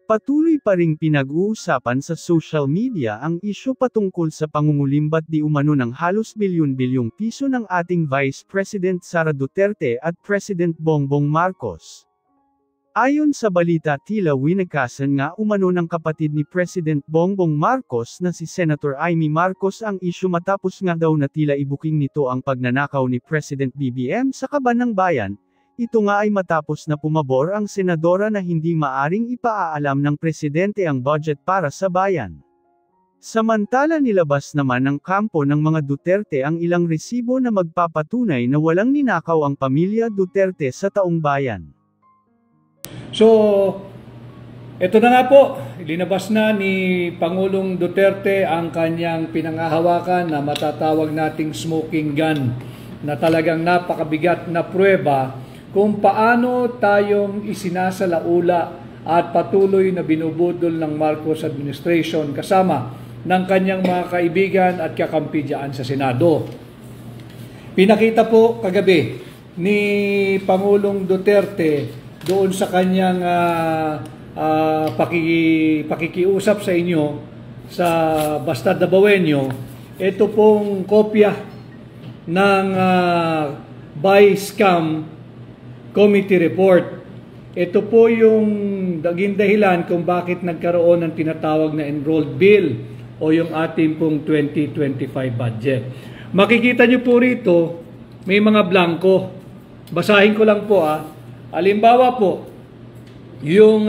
Patuloy pa ring pinag-uusapan sa social media ang isyu patungkol sa pangungulimbat di umano ng halos bilyon-bilyong piso ng ating Vice President Sara Duterte at President Bongbong Marcos. Ayon sa balita, tila winakasan nga umano ng kapatid ni President Bongbong Marcos na si Senator Amy Marcos ang isyu matapos nga daw na tila ibuking nito ang pagnanakaw ni President BBM sa kaban ng bayan. Ito nga ay matapos na pumabor ang senadora na hindi maaring ipaalam ng presidente ang budget para sa bayan. Samantala nilabas naman ng kampo ng mga Duterte ang ilang resibo na magpapatunay na walang ninakaw ang pamilya Duterte sa taong bayan. So, ito na nga po, linabas na ni Pangulong Duterte ang kanyang pinangahawakan na matatawag nating smoking gun na talagang napakabigat na pruweba kung paano tayong isinasalaula at patuloy na binubudol ng Marcos administration kasama ng kanyang mga kaibigan at kakampi dyan sa Senado. Pinakita po kagabi ni Pangulong Duterte doon sa kanyang pakikiusap sa inyo sa Bastard Dabawenyo, ito pong kopya ng by-scam committee report. Ito po yung naging dahilan kung bakit nagkaroon ng tinatawag na enrolled bill o yung ating pong 2025 budget. Makikita nyo po rito, may mga blanco. Basahin ko lang po Halimbawa po, yung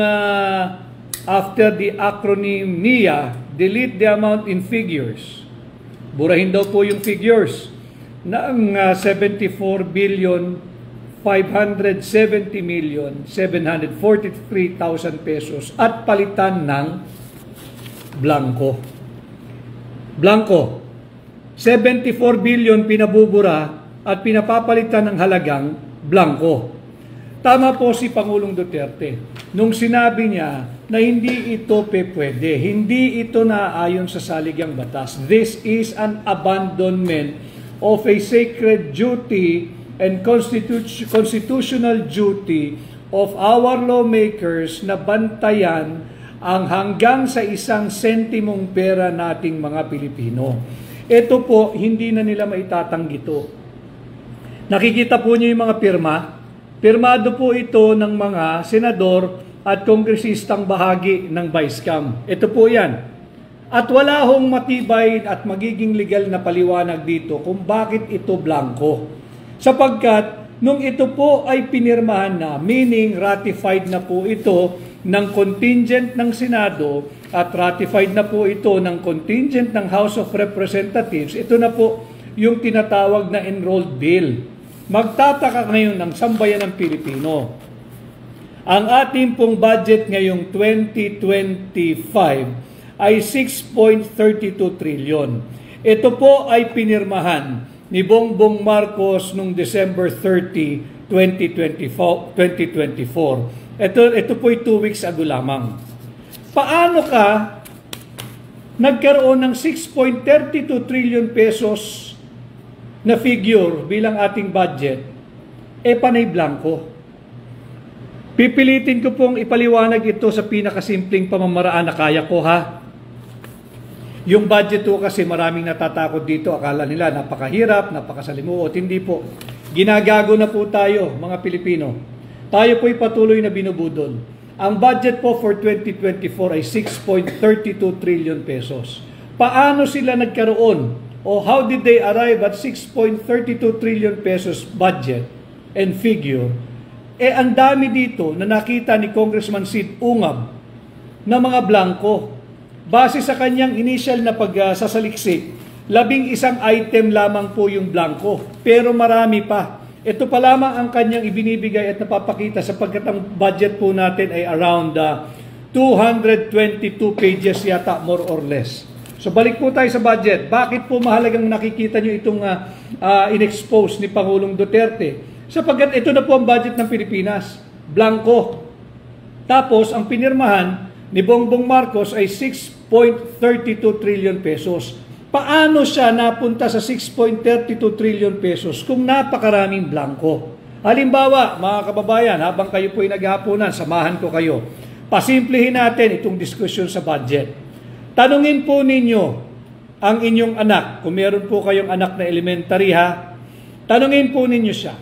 after the acronym NIA, delete the amount in figures. Burahin daw po yung figures ng 74,570,743,000 pesos at palitan ng blanco. Blanco. 74 billion pinabubura at pinapapalitan ng halagang blanco. Tama po si Pangulong Duterte nung sinabi niya na hindi ito pwede, hindi ito naaayon sa saligang batas. This is an abandonment of a sacred duty and constitutional duty of our lawmakers na bantayan ang hanggang sa isang sentimong pera nating mga Pilipino. Ito po, hindi na nila maitatanggi ito. Nakikita po niyo yung mga pirma. Pirmado po ito ng mga senador at kongresistang bahagi ng Vice-Cam. Ito po yan. At wala hong matibay at magiging legal na paliwanag dito kung bakit ito blanco. Sapagkat nung ito po ay pinirmahan na, meaning ratified na po ito ng contingent ng Senado at ratified na po ito ng contingent ng House of Representatives, ito na po yung tinatawag na enrolled bill. Magtataka ngayon ng sambayan ng Pilipino. Ang ating pong budget ngayong 2025 ay 6.32 trillion. Ito po ay pinirmahan ni Bongbong Marcos noong December 30, 2024. Ito po ay 2 weeks ago lamang. Paano ka nagkaroon ng 6.32 trillion pesos na figure bilang ating budget, panay blanco? Pipilitin ko pong ipaliwanag ito sa pinakasimpleng pamamaraan na kaya ko Yung budget ko kasi maraming natatakot dito, akala nila napakahirap, napakasalimuot. Hindi po. Ginagago na po tayo, mga Pilipino. Tayo po'y patuloy na binubudol. Ang budget po for 2024 ay 6.32 trillion pesos. Paano sila nagkaroon? O how did they arrive at 6.32 trillion pesos budget and figure? Ang dami dito na nakita ni Congressman Sid Ungab na mga blanco. Base sa kanyang initial na pagsasaliksik, 11 item lamang po yung blanco. Pero marami pa. Ito pa lamang ang kanyang ibinibigay at napapakita sapagkat ang budget po natin ay around 222 pages yata, more or less. So balik po tayo sa budget. Bakit po mahalagang nakikita nyo itong in-expose ni Pangulong Duterte? Sapagkat ito na po ang budget ng Pilipinas. Blanco. Tapos ang pinirmahan ni Bongbong Marcos ay 6.32 trillion pesos. Paano siya napunta sa 6.32 trillion pesos kung napakaraming blanco? Halimbawa, mga kababayan, habang kayo po'y naghahaponan, samahan ko kayo. pasimplihin natin itong diskusyon sa budget. Tanungin po ninyo ang inyong anak, kung meron po kayong anak na elementary ha, tanungin po ninyo siya.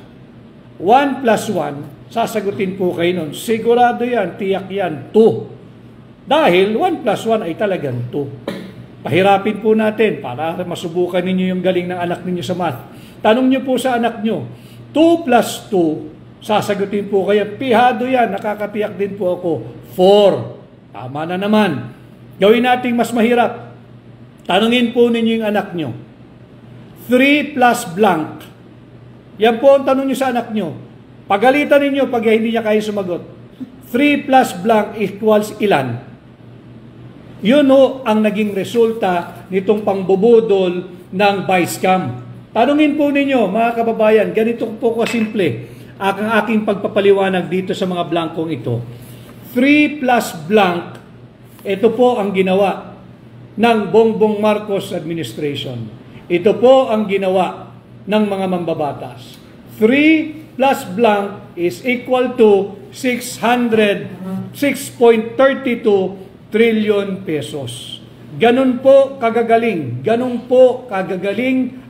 1 plus 1, sasagutin po kayo nun. Sigurado yan, tiyak yan, 2. Dahil 1 plus 1 ay talagang 2. Pahirapin po natin para masubukan ninyo yung galing ng anak ninyo sa math. Tanong nyo po sa anak nyo, 2 plus 2, sasagutin po kayo, pihado yan, nakakatiyak din po ako, 4. Tama na naman. Gawin nating mas mahirap. Tanungin po ninyo yung anak nyo, 3 plus blank. Yan po ang tanong nyo sa anak nyo. Pagalitan ninyo pag hindi niya kayo sumagot. 3 plus blank equals ilan? Yun ho ang naging resulta nitong pangbubudol ng vice cam. Tanungin po ninyo, mga kababayan, ganito po kasimple ang aking pagpapaliwanag dito sa mga blankong ito. 3 plus blank, ito po ang ginawa ng Bongbong Marcos administration. Ito po ang ginawa ng mga mambabatas. 3 plus blank is equal to 6.32 trillion pesos. Ganun po kagagaling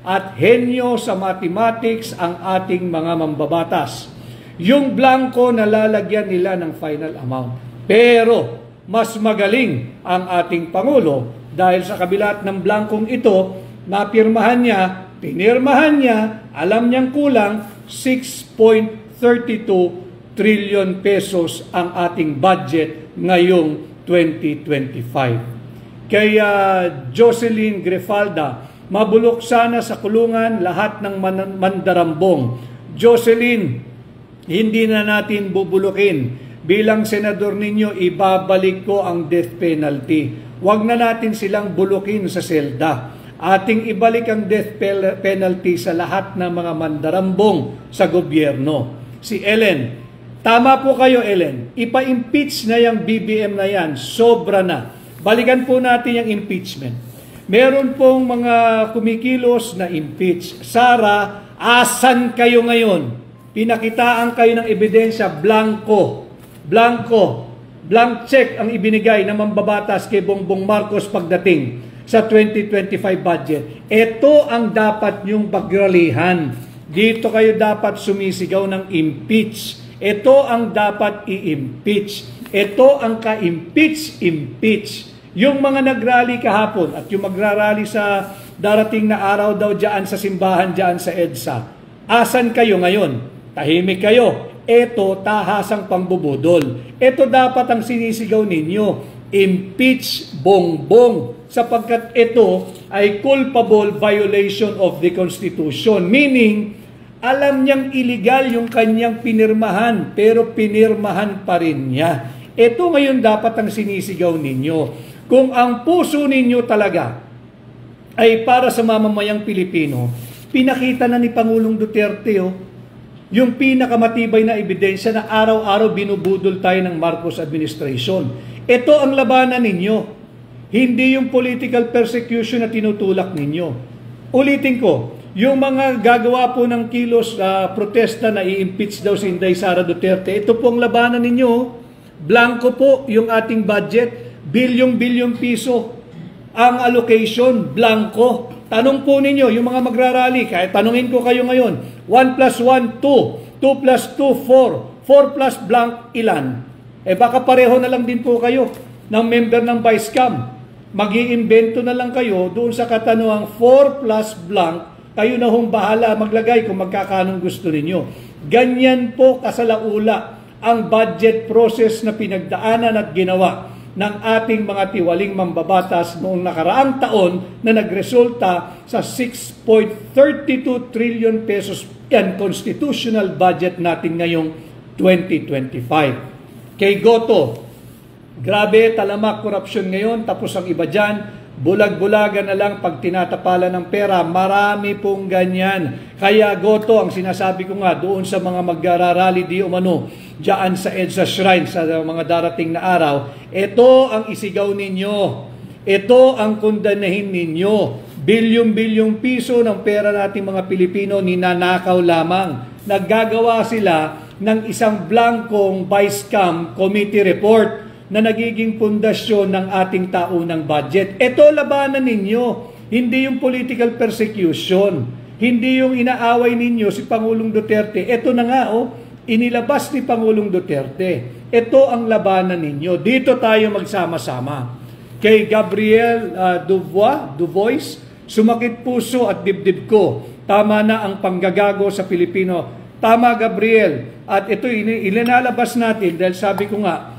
at henyo sa mathematics ang ating mga mambabatas. Yung blanco nalalagyan nila ng final amount. Pero mas magaling ang ating Pangulo dahil sa kabilat ng blankong ito, napirmahan niya, pinirmahan niya, alam niyang kulang 6.32 trillion pesos ang ating budget ngayong 2025. Kaya Jocelyn Grefalda, mabulok sana sa kulungan lahat ng mandarambong. Jocelyn, hindi na natin bubulukin. Bilang senador ninyo, ibabalik ko ang death penalty. Huwag na natin silang bulukin sa selda. Ating ibalik ang death penalty sa lahat ng mga mandarambong sa gobyerno. Si Ellen, tama po kayo Ellen, ipa-impeach na yung BBM na yan, sobra na. Balikan po natin yung impeachment. Meron pong mga kumikilos na impeach. Sara, asan kayo ngayon? Pinakitaan kayo ng ebidensya, blank check ang ibinigay ng mambabatas kay Bongbong Marcos pagdating sa 2025 budget. Ito ang dapat nyong pagralihan. Dito kayo dapat sumisigaw ng impeach. Ito ang dapat i-impeach. Ito ang ka-impeach. Yung mga nagrally kahapon at yung magrarally sa darating na araw daw dyan sa simbahan dyan sa EDSA. Asan kayo ngayon? Tahimik kayo. Ito tahasang pangbubudol. Ito dapat ang sinisigaw ninyo. Impeach Bongbong. Sapagkat ito ay culpable violation of the Constitution. Meaning, alam niyang illegal yung kanyang pinirmahan, pero pinirmahan pa rin niya. Ito ngayon dapat ang sinisigaw ninyo. Kung ang puso ninyo talaga ay para sa mamamayang Pilipino, pinakita na ni Pangulong Duterte yung pinakamatibay na ebidensya na araw-araw binubudol tayo ng Marcos administration. Ito ang labanan ninyo. Hindi yung political persecution na tinutulak ninyo. Ulitin ko, yung mga gagawa po ng kilos protesta na i-impeach daw si Inday Sara Duterte, ito po ang labanan ninyo. Blanco po yung ating budget, bilyong piso ang allocation, blanco. Tanong po ninyo, yung mga magrarally, kahit tanungin ko kayo ngayon, 1 plus 1, 2, 2 plus 2, 4, 4 plus blank, ilan? Baka pareho na lang din po kayo ng member ng Vice Cam. Mag-iimbento na lang kayo doon sa katanungang 4 plus blank, kayo na hong bahala maglagay kung magkakanong gusto ninyo. Ganyan po kasalaula ang budget process na pinagdaanan at ginawa ng ating mga tiwaling mambabatas noong nakaraang taon na nagresulta sa 6.32 trillion pesos yan constitutional budget natin ngayong 2025. Kay Goto, grabe, talamak, korupsyon ngayon, tapos ang iba dyan, bulag-bulagan na lang pag tinatapalan ng pera. Marami pong ganyan. Kaya Goto, ang sinasabi ko nga doon sa mga magrarally di umano diyan sa EDSA Shrine sa mga darating na araw, ito ang isigaw ninyo. Ito ang kundanahin ninyo. Bilyong-bilyong piso ng pera nating mga Pilipino ninanakaw lamang. Naggagawa sila ng isang blankong Vice Cam committee report na nagiging pundasyon ng ating taunang budget. Ito labanan ninyo, hindi yung political persecution, hindi yung inaaway ninyo si Pangulong Duterte. Ito na nga, inilabas ni Pangulong Duterte. Ito ang labanan ninyo. Dito tayo magsama-sama. Kay Gabriel Duvois, sumakit puso at dibdib ko. Tama na ang panggagago sa Pilipino. Tama, Gabriel. At ito ilinalabas natin dahil sabi ko nga,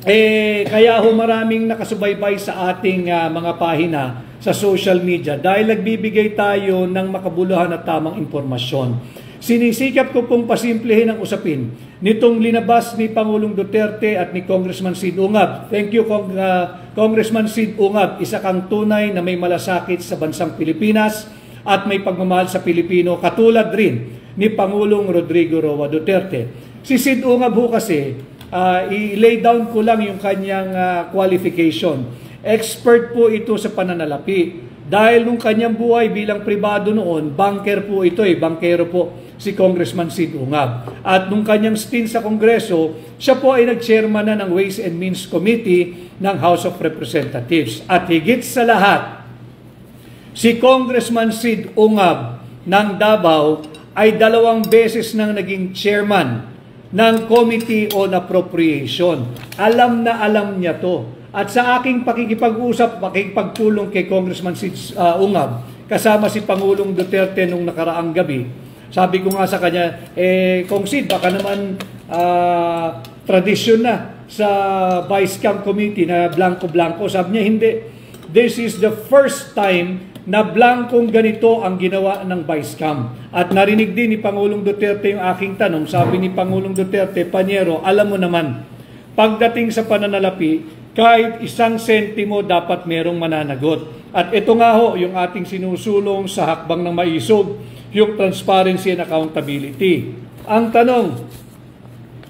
kaya maraming nakasubaybay sa ating mga pahina sa social media dahil nagbibigay tayo ng makabuluhan at tamang impormasyon. Sinisikap ko pong pasimplehin ang usapin nitong linabas ni Pangulong Duterte at ni Congressman Sid Ungab. Thank you, Congressman Sid Ungab. Isa kang tunay na may malasakit sa bansang Pilipinas at may pagmamahal sa Pilipino, katulad rin ni Pangulong Rodrigo Roa Duterte. Si Sid Ungab ho kasi, i-lay down ko lang yung kanyang qualification. Expert po ito sa pananalapi. Dahil nung kanyang buhay bilang pribado noon, banker po ito bankero po si Congressman Sid Ungab. At nung kanyang stint sa Kongreso, siya po ay nag-chairman na ng Ways and Means Committee ng House of Representatives. At higit sa lahat, si Congressman Sid Ungab ng Davao ay 2 beses nang naging chairman ng Committee on Appropriation. Alam na alam niya to. At sa aking pakikipagpulong kay Congressman Sid Ungab, kasama si Pangulong Duterte nung nakaraang gabi, sabi ko nga sa kanya, Kong Sid, baka naman tradisyon na sa Vice Camp Committee na blanco-blanco. Sabi niya, hindi. This is the first time na blankong ganito ang ginawa ng Vice Camp. At narinig din ni Pangulong Duterte yung aking tanong. Sabi ni Pangulong Duterte, Panyero, alam mo naman, pagdating sa pananalapi, kahit 1 sentimo dapat merong mananagot. At ito nga ho, yung ating sinusulong sa hakbang ng maisog, yung transparency and accountability. Ang tanong,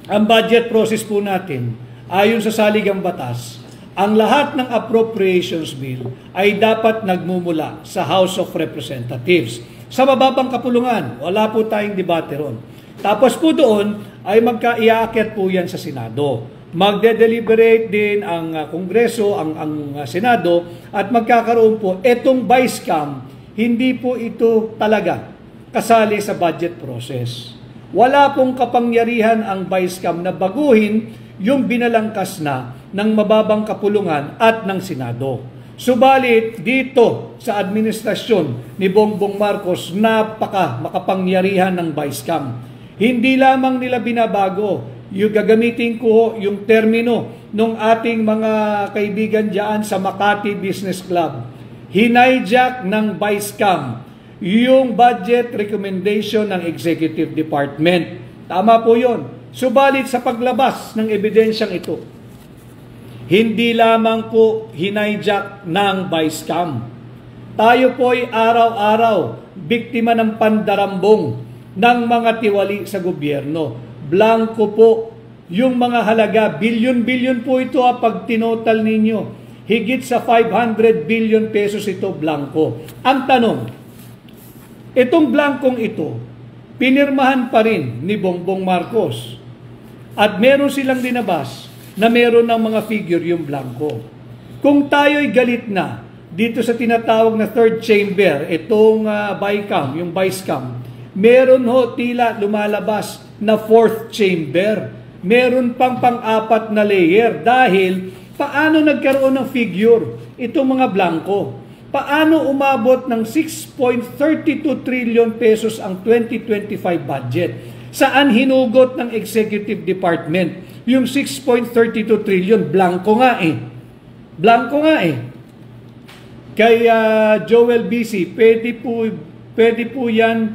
ang budget process po natin, ayon sa saligang batas, ang lahat ng appropriations bill ay dapat nagmumula sa House of Representatives. Sa mababang kapulungan, wala po tayong debate ron. Tapos po doon ay iaakit po yan sa Senado. Magde-deliberate din ang Kongreso, ang Senado, at magkakaroon po etong Vice Camp, hindi po ito talaga kasali sa budget process. Wala pong kapangyarihan ang Vice Camp na baguhin yung binalangkas na ng mababang kapulungan at ng Senado. Subalit dito sa administrasyon ni Bongbong Marcos, makapangyarihan ng Vice Camp. Hindi lamang nila binabago, yung gagamitin ko yung termino ng ating mga kaibigan diyan sa Makati Business Club. Hinayjack ng Vice Camp yung budget recommendation ng Executive Department. Tama po yun. Subalit sa paglabas ng ebidensyang ito, hindi lamang po hinayjack ng Vice Camp. Tayo po ay araw-araw biktima ng pandarambong ng mga tiwali sa gobyerno. Blanco po yung mga halaga, bilyon-bilyon po ito pag tinotal ninyo. Higit sa 500 billion pesos ito blanco. Ang tanong, itong blankong ito, pinirmahan pa rin ni Bongbong Marcos. At meron silang dinabas na meron ng mga figure yung blanco. Kung tayo'y galit na dito sa tinatawag na third chamber, itong BICAM, yung Vice Camp, meron ho tila lumalabas na fourth chamber. Meron pang pang-4 na layer dahil paano nagkaroon ng figure itong mga blanco? Paano umabot ng 6.32 trillion pesos ang 2025 budget? Saan hinugot ng Executive Department yung 6.32 trillion? Blanco nga eh. Blanco nga eh. Kay Joel BC, pwede po yan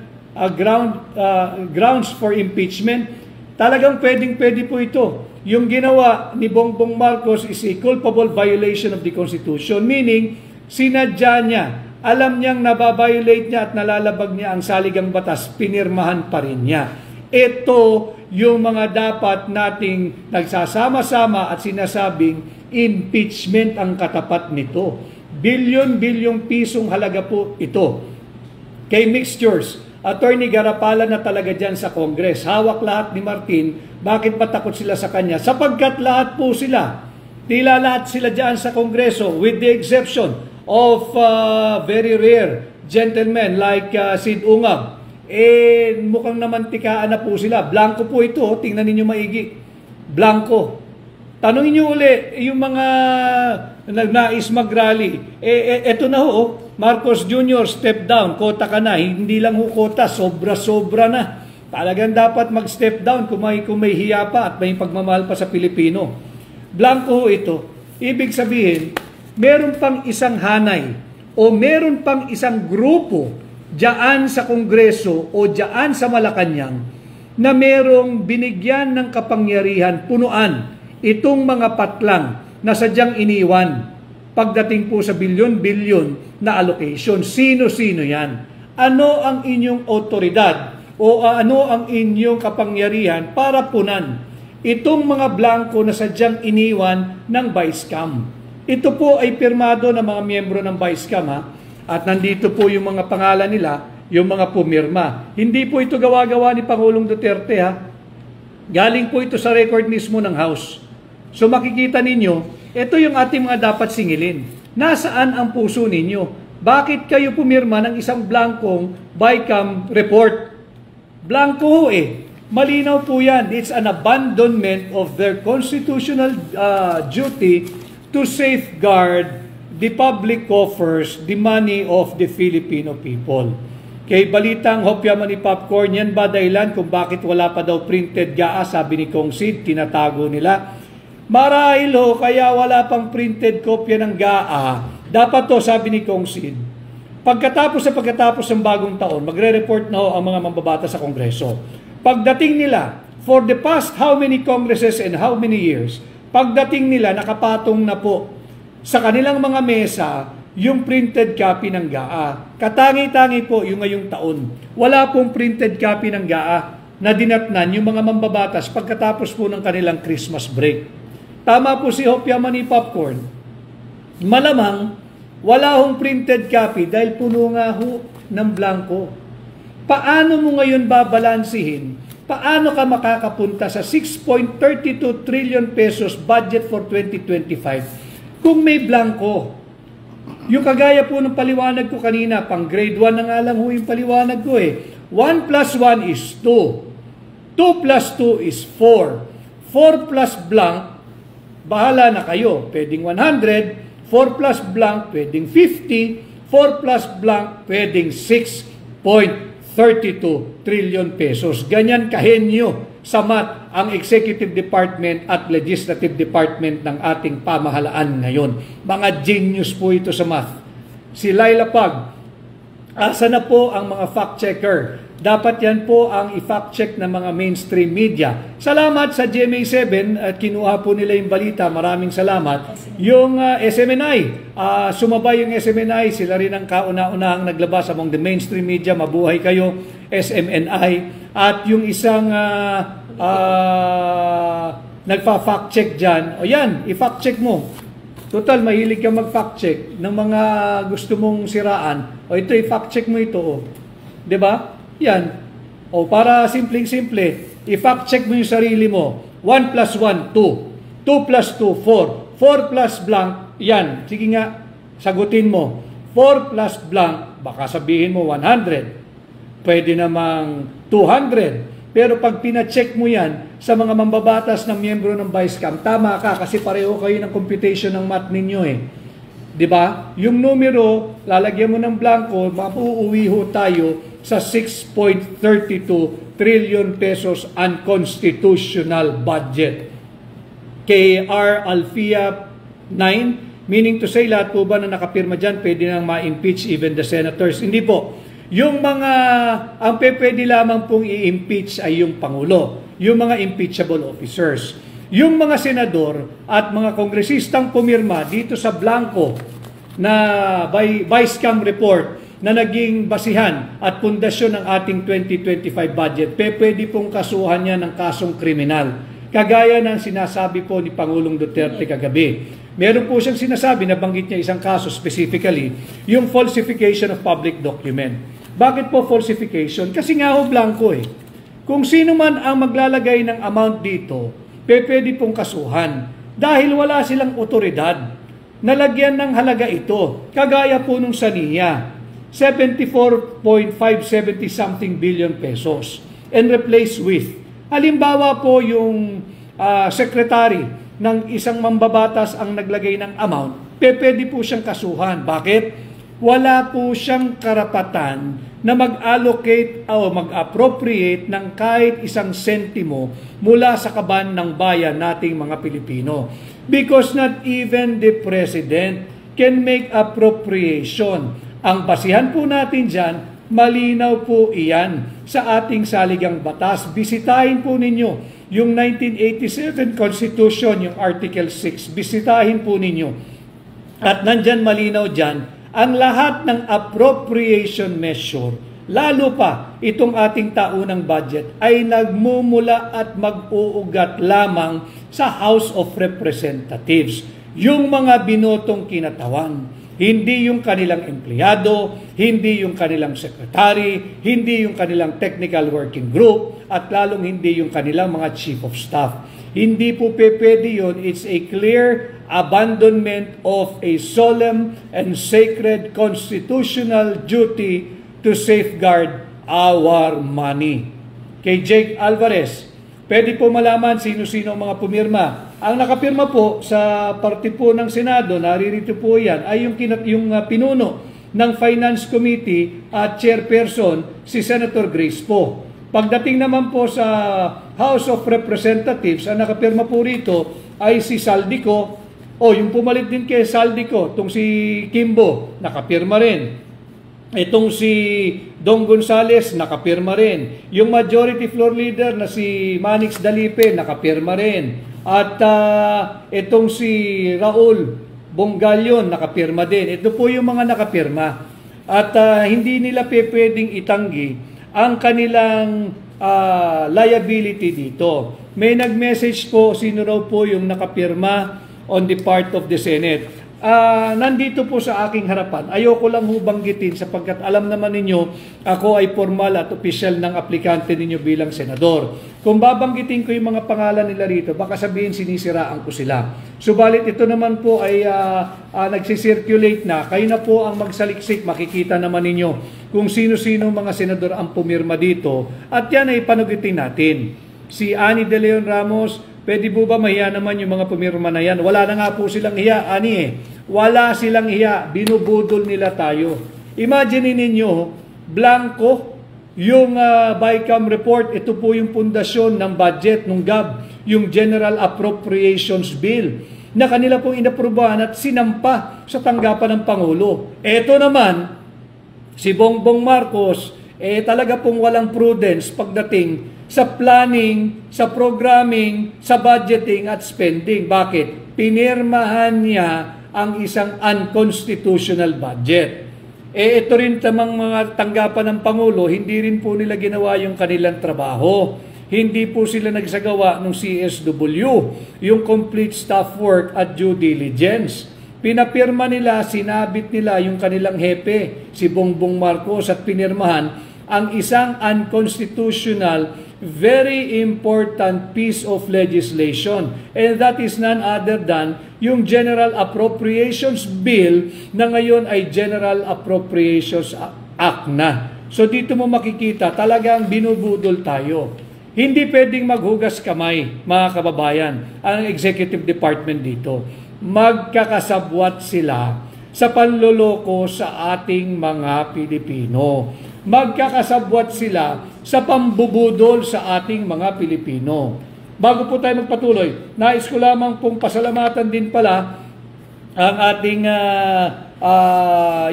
grounds for impeachment. Talagang pwede po ito. Yung ginawa ni Bongbong Marcos is a culpable violation of the Constitution, meaning sinadya niya, alam niyang nababiolate niya at nalalabag niya ang saligang batas, pinirmahan pa rin niya. Ito yung mga dapat nating nagsasama-sama at sinasabing impeachment ang katapat nito. Bilyon-bilyong pisong halaga po ito. Kay Mixtures, Attorney Garapala na talaga dyan sa Congress. Hawak lahat ni Martin. Bakit ba takot sila sa kanya? Sapagkat lahat po sila Tila lahat sila dyan sa Kongreso, with the exception of very rare gentlemen like Sid Ungab. Mukhang namantikaan na po sila. Blanco po ito, tingnan ninyo maigi. Blanco. Tanungin nyo uli, yung mga nagnais mag-rally, eto na ho, Marcos Jr., step down, kota ka na. Hindi lang ho kota, sobra-sobra na. Talagang dapat mag-step down kung may hiya pa at may pagmamahal pa sa Pilipino. Blanco ho ito. Ibig sabihin, meron pang isang hanay o meron pang isang grupo diyan sa Kongreso o diyan sa Malacanang na merong binigyan ng kapangyarihan punuan itong mga patlang na sadyang iniwan pagdating po sa bilyon-bilyon na allocation. Sino-sino yan? Ano ang inyong otoridad o ano ang inyong kapangyarihan para punan itong mga blanco na sadyang iniwan ng Vice-Cam? Ito po ay pirmado ng mga miyembro ng Vice-Cam, ha? At nandito po yung mga pangalan nila, yung mga pumirma. Hindi po ito gawa-gawa ni Pangulong Duterte, ha? Galing po ito sa record mismo ng House. So makikita ninyo, ito yung ating mga dapat singilin. Nasaan ang puso ninyo? Bakit kayo pumirma ng isang blankong BICAM report? Blanco ho eh. Malinaw po yan. It's an abandonment of their constitutional duty to safeguard the public coffers, the money of the Filipino people. Kay balitang hopya man ni Popcorn, yan ba dahilan kung bakit wala pa daw printed GAA, sabi ni Kong Sid, tinatago nila. Marahil ho, kaya wala pang printed kopya ng GAA. Dapat to, sabi ni Kong Sid, pagkatapos ng bagong taon, magre-report na ho ang mga mambabata sa Kongreso. Pagdating nila, for the past how many congresses and how many years, pagdating nila, nakapatong na po sa kanilang mga mesa yung printed copy ng GAA. Katangi-tangi po yung ngayong taon. Wala pong printed copy ng GAA na dinatnan yung mga mambabatas pagkatapos po ng kanilang Christmas break. Tama po si Hopya Mani Popcorn. Malamang wala hong printed copy dahil puno nga ho ng blanco. Paano mo ngayon babalansihin? Paano ka makakapunta sa 6.32 trillion pesos budget for 2025 kung may blanco? Yung kagaya po ng paliwanag ko kanina, pang grade 1 na nga lang ho yung paliwanag ko eh. 1 plus 1 is 2. 2 plus 2 is 4. 4 plus blank, bahala na kayo. Pwedeng 100. 4 plus blank, pwedeng 50. 4 plus blank, pwedeng 6.32 trillion pesos. Ganyan kahenyo sa math ang Executive Department at Legislative Department ng ating pamahalaan ngayon. Mga genius po ito sa math. Si Laila Pag, asa na po ang mga fact-checker? Dapat yan po ang i-fact-check ng mga mainstream media. Salamat sa GMA7 at kinuha po nila yung balita. Maraming salamat. Yung SMNI, sumabay yung SMNI. Sila rin ang kauna-unahang naglabas among the mainstream media. Mabuhay kayo, SMNI. At yung isang nagpa-fact check dyan, o yan, i-fact check mo. Total, mahilig ka mag-fact check ng mga gusto mong siraan. O ito, i-fact check mo ito. O. Diba? Yan. O para simpleng-simple, i-fact check mo yung sarili mo. 1 plus 1, 2. 2 plus 2, 4. 4 plus blank, yan. Sige nga, sagutin mo. 4 plus blank, baka sabihin mo 100. Pwede namang 200. Pero pag pina-check mo yan sa mga mambabatas ng miyembro ng Vice-Cam, tama ka kasi pareho kayo ng computation ng math ninyo eh. 'Di ba? Yung numero, lalagyan mo ng blanco, mauuwi ho tayo sa 6.32 trillion pesos unconstitutional budget. KR Alfia 9, meaning to say lahat po ba na nakapirma dyan, pwede nang ma-impeach even the senators? Hindi po. Yung mga, ang pwede lamang pong i-impeach ay yung Pangulo, yung mga impeachable officers. Yung mga senador at mga kongresistang pumirma dito sa blanco na Vice-Cam report na naging basihan at pundasyon ng ating 2025 budget, pwede pong kasuhan niya ng kasong kriminal. Kagaya ng sinasabi po ni Pangulong Duterte kagabi. Meron po siyang sinasabi, nabanggit niya isang kaso specifically, yung falsification of public document. Bakit po falsification? Kasi nga ho blanco eh. Kung sino man ang maglalagay ng amount dito, pwede pong kasuhan. dahil wala silang otoridad. Nalagyan ng halaga ito, kagaya po nung sa NIA, 74.570 something billion pesos and replaced with. Halimbawa po yung secretary ng isang mambabatas ang naglagay ng amount, pwede po siyang kasuhan. Bakit? Wala po siyang karapatan na mag-allocate o mag-appropriate ng kahit isang sentimo mula sa kaban ng bayan nating mga Pilipino. Because not even the President can make appropriation. Ang basihan po natin dyan, malinaw po iyan sa ating saligang batas. Bisitahin po ninyo yung 1987 Constitution, yung Article 6. Bisitahin po ninyo. At nandyan malinaw dyan, ang lahat ng appropriation measure, lalo pa itong ating taunang budget, ay nagmumula at mag-uugat lamang sa House of Representatives. Yung mga binotong kinatawan, hindi yung kanilang empleyado, hindi yung kanilang secretary, hindi yung kanilang technical working group, at lalong hindi yung kanilang mga chief of staff. Hindi po pwede yun. It's a clear abandonment of a solemn and sacred constitutional duty to safeguard our money. Kay Jake Alvarez, pwede po malaman sino-sino ang mga pumirma. Ang nakapirma po sa parte po ng Senado, naririto po yan, ay yung pinuno ng Finance Committee at chairperson, si Senator Grace po. Pagdating naman po sa House of Representatives, ang nakapirma po rito ay si Saldico. Yung pumalit din kay Saldico, itong si Kimbo, nakapirma rin. Itong si Dong Gonzales, nakapirma rin. Yung majority floor leader na si Manix Dalipe, nakapirma rin. At itong si Raul Bongalyon, nakapirma din. Ito po yung mga nakapirma. At hindi nila pwedeng itanggi ang kanilang liability dito. May nag-message po, sino raw po yung nakapirma on the part of the Senate. Nandito po sa aking harapan. Ayoko lang banggitin sapagkat alam naman ninyo, ako ay formal at opisyal ng aplikante ninyo bilang senador. Kung babanggitin ko yung mga pangalan nila rito, baka sabihin sinisiraan ko sila. Subalit ito naman po ay nagsisirculate na. Kayo na po ang magsaliksik, makikita naman ninyo kung sino-sino mga senador ang pumirma dito. At yan ay panugitin natin. Si Annie De Leon Ramos, pwede po ba mahiya naman yung mga pumirma na yan? Wala na nga po silang hiya, Ani Wala silang hiya. Binubudol nila tayo. Imagine ninyo, blanco, yung BICAM report, ito po yung pundasyon ng budget ng GAB, yung General Appropriations Bill, na kanila pong inaprubahan at sinampa sa tanggapan ng Pangulo. Ito naman, si Bongbong Marcos, talaga pong walang prudence pagdating sa planning, sa programming, sa budgeting at spending. Bakit? Pinirmahan niya ang isang unconstitutional budget. Ito rin tamang mga tanggapan ng Pangulo, hindi rin po nila ginawa yung kanilang trabaho. Hindi po sila nagsagawa ng CSW, yung complete staff work at due diligence. Pinapirma nila, sinabit nila yung kanilang hepe, si Bongbong Marcos, at pinirmahan ang isang unconstitutional, very important piece of legislation. And that is none other than yung General Appropriations Bill na ngayon ay General Appropriations Act na. So dito mo makikita, talagang binubudol tayo. Hindi pwedeng maghugas kamay, mga kababayan, ang executive department dito. Magkakasabwat sila sa panloloko sa ating mga Pilipino. Magkakasabwat sila sa pambubudol sa ating mga Pilipino. Bago po tayo magpatuloy, nais ko lamang pong pasalamatan din pala ang ating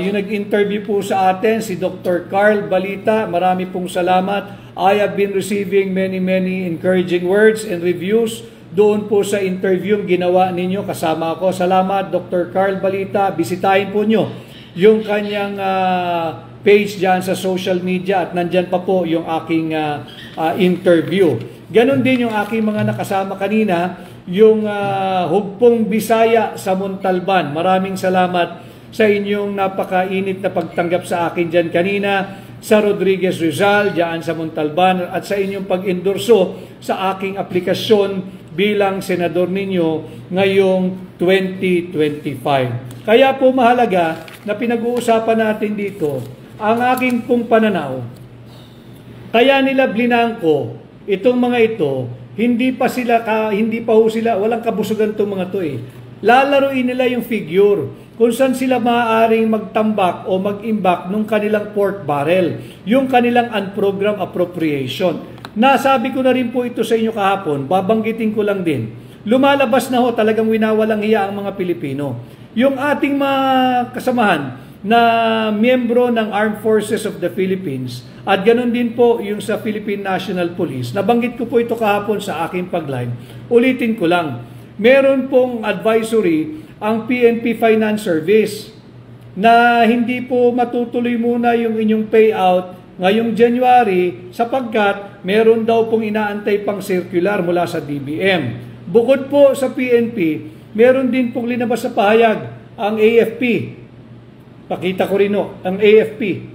yung nag-interview po sa atin, si Dr. Carl Balita. Marami pong salamat. I have been receiving many encouraging words and reviews doon po sa interview ginawa ninyo kasama ako. Salamat, Dr. Carl Balita. Bisitahin po nyo yung kanyang page dyan sa social media at nandyan pa po yung aking interview. Ganon din yung aking mga nakasama kanina, yung Hugpong Bisaya sa Montalban. Maraming salamat sa inyong napakainit na pagtanggap sa akin dyan kanina, sa Rodriguez Rizal dyan sa Montalban, at sa inyong pag-endorso sa aking aplikasyon bilang senador ninyo ngayong 2025. Kaya po mahalaga na pinag-uusapan natin dito ang aking pong pananaw. Kaya nila blinangko itong mga ito, hindi pa ho sila, walang kabusugan itong mga to eh. Lalaruin nila yung figure kung saan sila maaaring magtambak o mag-imbak nung kanilang pork barrel, yung kanilang unprogrammed appropriation. Nasabi ko na rin po ito sa inyo kahapon, babanggitin ko lang din. Lumalabas na ho, talagang winawalang hiya ang mga Pilipino. Yung ating mga kasamahan na miyembro ng Armed Forces of the Philippines at ganun din po yung sa Philippine National Police, nabanggit ko po ito kahapon sa aking pag-live. Ulitin ko lang, meron pong advisory ang PNP Finance Service na hindi po matutuloy muna yung inyong payout ngayong January sapagkat meron daw pong inaantay pang circular mula sa DBM. Bukod po sa PNP, meron din pong linabas sa pahayag ang AFP. Pakita ko rin ang AFP.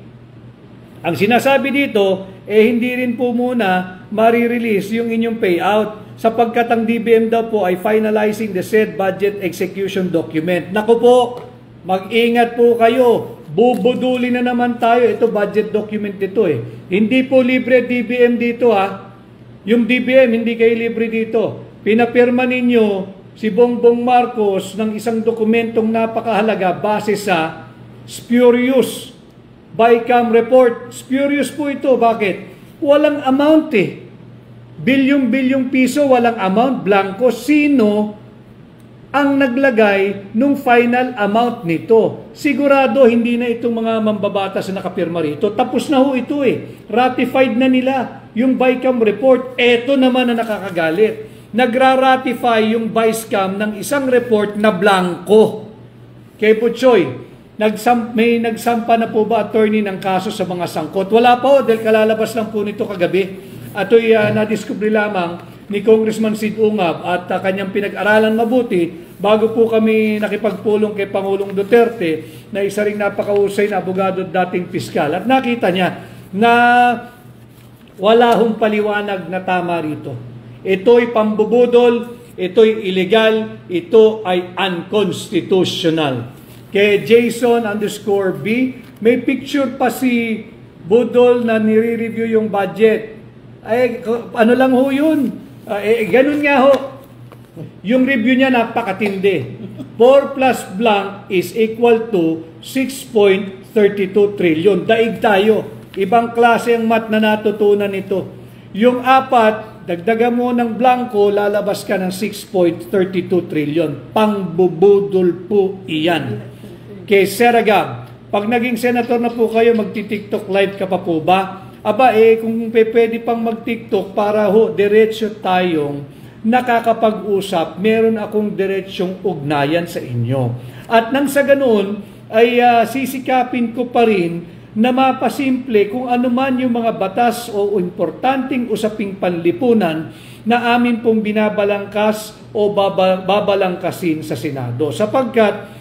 Ang sinasabi dito, hindi rin po muna marirelease yung inyong payout sapagkat ang DBM daw po ay finalizing the said budget execution document. Naku po, mag-ingat po kayo. Bubuduli na naman tayo. Ito budget document ito eh. Hindi po libre DBM dito ha. Yung DBM, hindi kayo libre dito. Pinapirma ninyo si Bongbong Marcos ng isang dokumentong napakahalaga base sa spurious BICAM report. Spurious po ito. Bakit? Walang amount eh. Bilyong-bilyong piso, walang amount, blanco. Sino ang naglagay nung final amount nito? Sigurado hindi na itong mga mambabatas na nakapirma rito. Tapos na ho ito eh. Ratified na nila yung BICAM report. Eto naman na nakakagalit. Nagra-ratify yung BICAM ng isang report na blanco. Kay Puchoy, may nagsampa na po ba attorney ng kaso sa mga sangkot? Wala pa ho, dahil kalalabas lang po nito kagabi. Ato'y nadiskubre lamang ni Congressman Sid Ungab at kanyang pinag-aralan mabuti bago po kami nakipagpulong kay Pangulong Duterte na isa ring napakahusay na abogado at dating piskal. At nakita niya na wala hong paliwanag na tama rito. Ito'y pambubudol, ito'y illegal, ito ay unconstitutional. Kay Jason_B, may picture pa si Budol na nire-review yung budget. Ay, ano lang ho yun? Ganun nga ho. Yung review niya napakatindi. 4 plus blank is equal to 6.32 trillion. Daig tayo. Ibang klase ang math na natutunan nito. Yung 4, dagdagan mo ng blanco, lalabas ka ng 6.32 trillion. Pangbubudol po iyan. Kay Seragab, pag naging senator na po kayo, magti-TikTok live ka pa po ba? Aba kung pwede pang mag-TikTok para ho, diretso tayong nakakapag-usap, meron akong diretsyong ugnayan sa inyo. At nang sa ganoon, ay sisikapin ko pa rin na mapasimple kung ano man yung mga batas o importanteng usaping panlipunan na amin pong binabalangkas o babalangkasin sa Senado. Sapagkat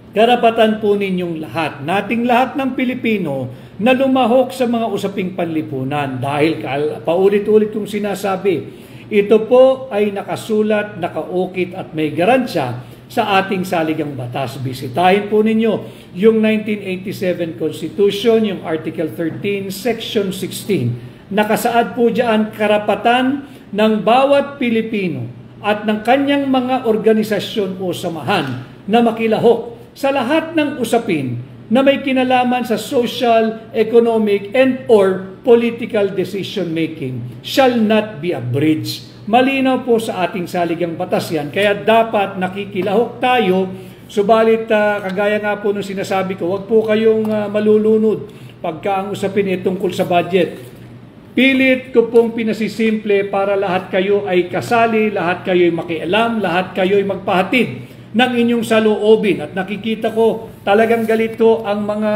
karapatan po ninyong lahat, nating lahat ng Pilipino na lumahok sa mga usaping panlipunan dahil paulit-ulit kong sinasabi, ito po ay nakasulat, nakaukit at may garansya sa ating saligang batas. Bisitahin po ninyo yung 1987 Constitution, yung Article 13, Section 16. Nakasaad po diyan karapatan ng bawat Pilipino at ng kanyang mga organisasyon o samahan na makilahok sa lahat ng usapin na may kinalaman sa social, economic, and or political decision making shall not be abridged. Malinaw po sa ating saligang batas yan. Kaya dapat nakikilahok tayo, subalit kagaya nga po nung sinasabi ko, wag po kayong malulunod pagka ang usapin tungkol sa budget. Pilit ko pong pinasisimple para lahat kayo ay kasali, lahat kayo ay makialam, lahat kayo ay magpahatid ng inyong saloobin. At nakikita ko talagang galito ang mga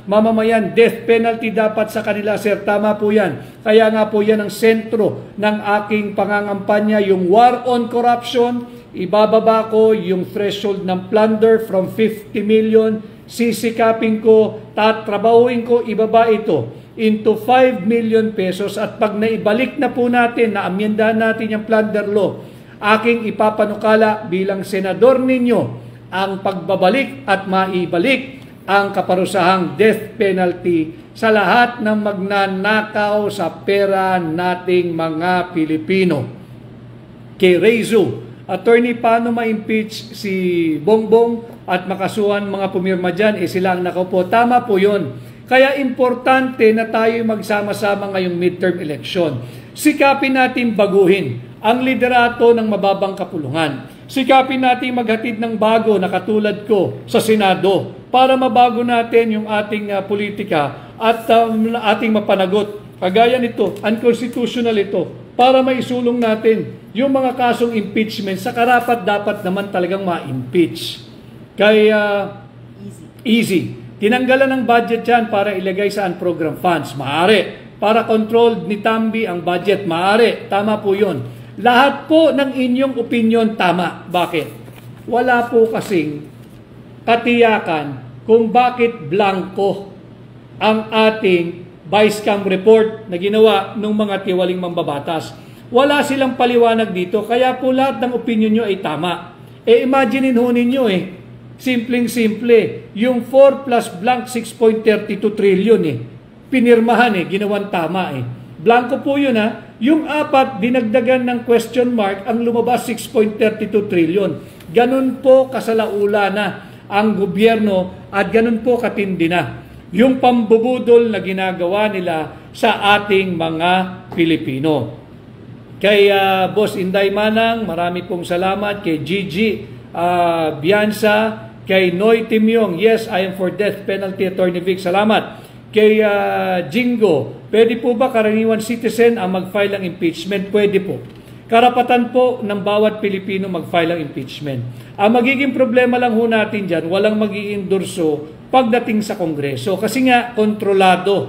mamamayan. Death penalty dapat sa kanila, sir. Tama po yan. Kaya nga po yan ang sentro ng aking pangangampanya, yung war on corruption. Ibababa ko yung threshold ng plunder from 50 million. Sisikapin ko, tatrabahuin ko, ibaba ito into 5 million pesos. At pag naibalik na po natin, na amyendahan natin yung plunder law, aking ipapanukala bilang senador ninyo ang pagbabalik at maibalik ang kaparusahang death penalty sa lahat ng magnanakaw sa pera nating mga Pilipino. Kay Rezo, attorney, paano ma-impeach si Bongbong at makasuhan mga pumirma dyan? Sila ang nakaupo. Tama po yun. Kaya importante na tayo magsama-sama ngayong midterm election. Sikapin natin baguhin ang liderato ng mababang kapulungan. Sikapin natin maghatid ng bago na katulad ko sa Senado para mabago natin yung ating politika at ating mapanagot. Kagaya nito, unconstitutional ito, para maisulong natin yung mga kasong impeachment sa karapat dapat naman talagang ma-impeach. Kaya easy. Tinanggalan ng budget yan para ilagay sa unprogrammed funds. Maaari. Para controlled ni Tambi ang budget. Maaari. Tama po yun. Lahat po ng inyong opinion tama. Bakit? Wala po kasing katiyakan kung bakit blanco ang ating Vice Cam report na ginawa ng mga tiwaling mambabatas. Wala silang paliwanag dito, kaya po lahat ng opinion nyo ay tama. Imaginein ho ninyo simpleng-simple, yung 4 plus blank 6.32 trillion pinirmahan ginawan tama Blanco po yun Yung 4, dinagdagan ng question mark, ang lumabas 6.32 trillion. Ganun po kasalaula na ang gobyerno at ganun po katindi na yung pambubudol na ginagawa nila sa ating mga Pilipino. Kay Boss Inday Manang, marami pong salamat. Kay Gigi Biansa, kay Noy Timyong, yes, I am for death penalty, Attorney Vic, salamat. Kay Jingo, pwede po ba karaniwan citizen ang mag-file ng impeachment? Pwede po. Karapatan po ng bawat Pilipino mag-file ng impeachment. Ang magiging problema lang ho natin dyan, walang mag-iendorso pagdating sa Kongreso. Kasi nga, kontrolado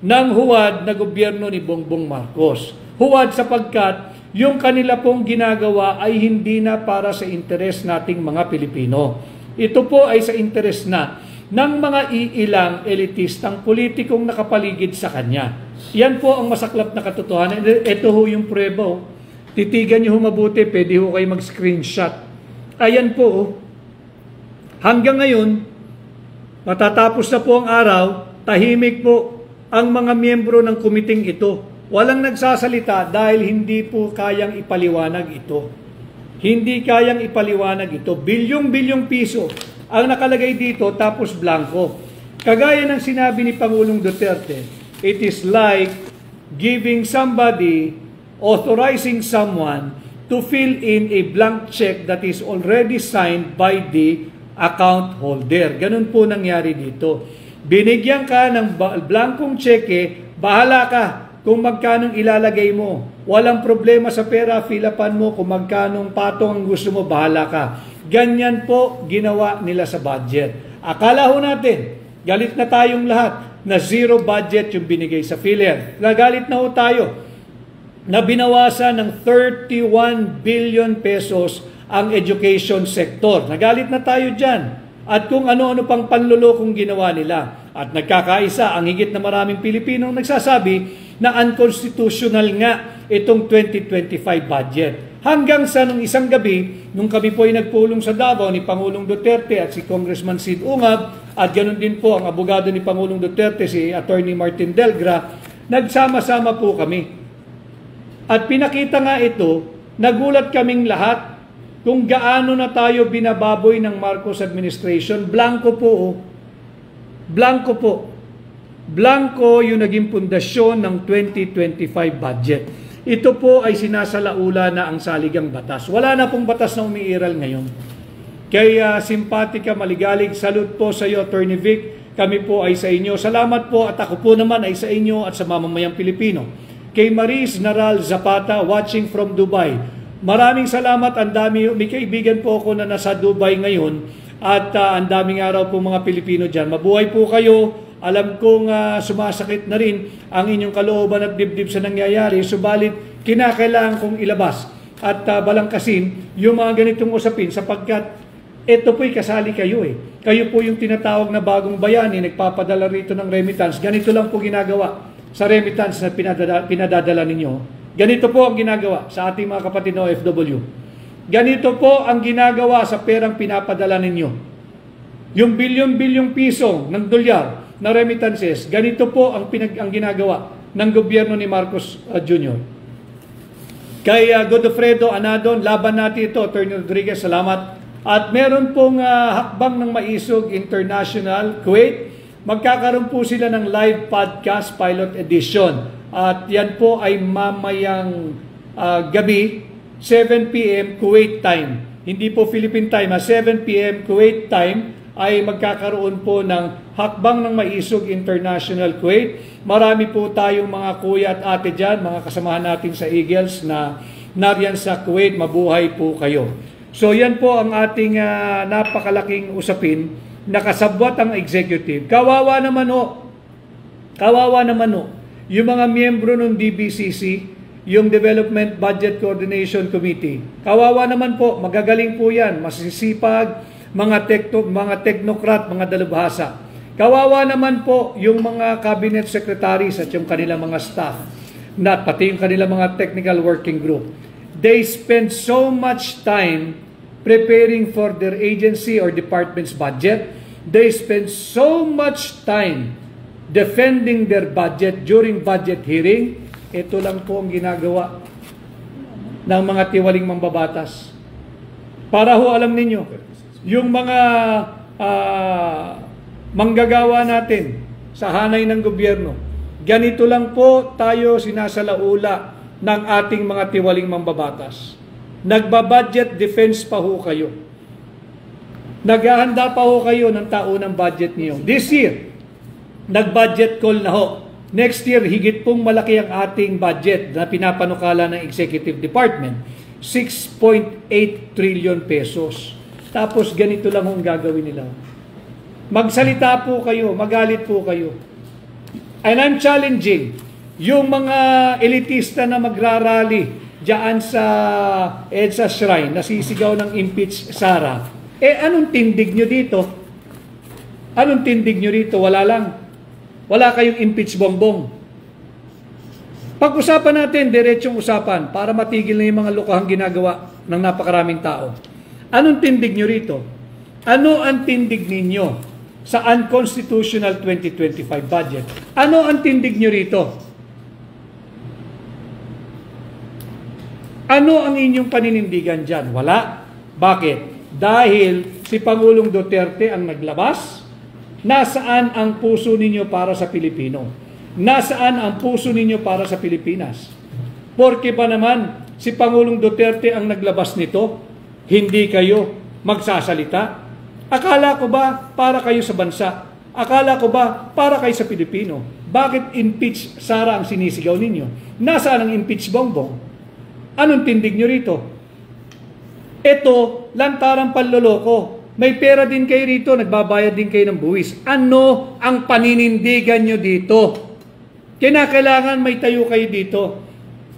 ng huwad na gobyerno ni Bongbong Marcos. Huwad sapagkat yung kanila pong ginagawa ay hindi na para sa interes nating mga Pilipino. Ito po ay sa interes na ng mga iilang elitistang politikong nakapaligid sa kanya. Yan po ang masaklap na katotohanan. Ito ho yung prueba. Titigan niyo ho mabuti, pwede ho kayo mag-screenshot. Ayan po. Hanggang ngayon, matatapos na po ang araw, tahimik po ang mga miyembro ng kumiting ito. Walang nagsasalita dahil hindi po kayang ipaliwanag ito. Hindi kayang ipaliwanag ito. Bilyong-bilyong piso ang nakalagay dito tapos blanco. Kagaya ng sinabi ni Pangulong Duterte, it is like giving somebody, authorizing someone to fill in a blank check that is already signed by the account holder. Ganun po nangyari dito. Binigyan ka ng blankong cheque, bahala ka kung magkanong ilalagay mo. Walang problema sa pera, filapan mo kung magkanong patong ang gusto mo, bahala ka. Ganyan po ginawa nila sa budget. Akala ho natin, galit na tayong lahat na zero budget yung binigay sa PhilHealth. Nagalit na ho tayo na binawasan ng 31 billion pesos ang education sector. Nagalit na tayo dyan. At kung ano-ano pang panlulokong ginawa nila. At nagkakaisa ang higit na maraming Pilipinong nagsasabi na unconstitutional nga itong 2025 budget. Hanggang sa nung isang gabi, nung kami po ay nagpulong sa Davao ni Pangulong Duterte at si Congressman Sid Ungab, at ganoon din po ang abogado ni Pangulong Duterte, si Attorney Martin Delgra, nagsama-sama po kami. At pinakita nga ito, nagulat kaming lahat kung gaano na tayo binababoy ng Marcos administration. Blanco po. Blanco po. Blanco yung naging pundasyon ng 2025 budget. Ito po ay sinasalaula na ang saligang batas. Wala na pong batas na umiiral ngayon. Kaya simpatika, maligalig, salute po sa iyo, Attorney Vic. Kami po ay sa inyo. Salamat po at ako po naman ay sa inyo at sa mamamayang Pilipino. Kay Maris Naral Zapata, watching from Dubai. Maraming salamat, ang dami, may kaibigan po ako na nasa Dubai ngayon at ang daming araw po mga Pilipino dyan. Mabuhay po kayo. Alam kong sumasakit na rin ang inyong kalooban at dibdib sa nangyayari, subalit kinakailangan kong ilabas at balangkasin yung mga ganitong usapin sapagkat ito po'y kasali kayo Kayo po yung tinatawag na bagong bayani, nagpapadala rito ng remittance. Ganito lang po ginagawa sa remittance na pinadadala ninyo. Ganito po ang ginagawa sa ating mga kapatid na OFW. Ganito po ang ginagawa sa perang pinapadala ninyo. Yung bilyon-bilyong piso ng dolyar na remittances, ganito po ang ginagawa ng gobyerno ni Marcos Jr. Kay Godofredo Anadon, laban natin ito, Attorney Rodriguez, salamat. At meron pong Hakbang ng Maisog International, Kuwait. Magkakaroon po sila ng live podcast pilot edition. At yan po ay mamayang gabi, 7 p.m. Kuwait time. Hindi po Philippine time, 7 p.m. Kuwait time ay magkakaroon po ng Hakbang ng Maisog International Kuwait. Marami po tayong mga kuya at ate dyan, mga kasamahan natin sa Eagles na nariyan sa Kuwait. Mabuhay po kayo. So yan po ang ating napakalaking usapin na kasabwat ang executive. Kawawa naman o. Yung mga miyembro ng DBCC, yung Development Budget Coordination Committee. Kawawa naman po, magagaling po yan, masisipag, mga technocrat, mga dalubhasa. Kawawa naman po yung mga cabinet secretaries at yung kanilang mga staff, pati yung kanilang mga technical working group. They spend so much time preparing for their agency or department's budget. They spend so much time defending their budget during budget hearing. Ito lang po ang ginagawa ng mga tiwaling mambabatas. Para ho alam ninyo, yung mga manggagawa natin sa hanay ng gobyerno, ganito lang po tayo sinasalaula ng ating mga tiwaling mambabatas. Nagbabudget defense pa ho kayo. Naghahanda pa ho kayo ng taunang budget niyo. This year, nag-budget call na ho. Next year, higit pong malaki ang ating budget na pinapanukala ng Executive Department. 6.8 trillion pesos. Tapos ganito lang ang gagawin nila. Magsalita po kayo, magalit po kayo. And I'm challenging yung mga elitista na magrarally diyan sa EDSA Shrine, nasisigaw ng impeach Sara. Anong tindig nyo dito? Anong tindig nyo dito? Wala lang. Wala kayong impeach bongbong. Pag-usapan natin, diretsong usapan, para matigil na yung mga lukahang ginagawa ng napakaraming tao. Anong tindig nyo rito? Ano ang tindig ninyo sa unconstitutional 2025 budget? Ano ang tindig nyo rito? Ano ang inyong paninindigan dyan? Wala. Bakit? Dahil si Pangulong Duterte ang naglabas. Nasaan ang puso ninyo para sa Pilipino? Nasaan ang puso ninyo para sa Pilipinas? Porque ba naman si Pangulong Duterte ang naglabas nito? Hindi kayo magsasalita? Akala ko ba para kayo sa bansa? Akala ko ba para kayo sa Pilipino? Bakit impeach Sara ang sinisigaw ninyo? Nasaan ang impeach Bongbong? Anong tindig nyo rito? Ito, lantarang panloloko. May pera din kayo rito, nagbabayad din kayo ng buwis. Ano ang paninindigan nyo dito? Kinakailangan may tayo kayo dito.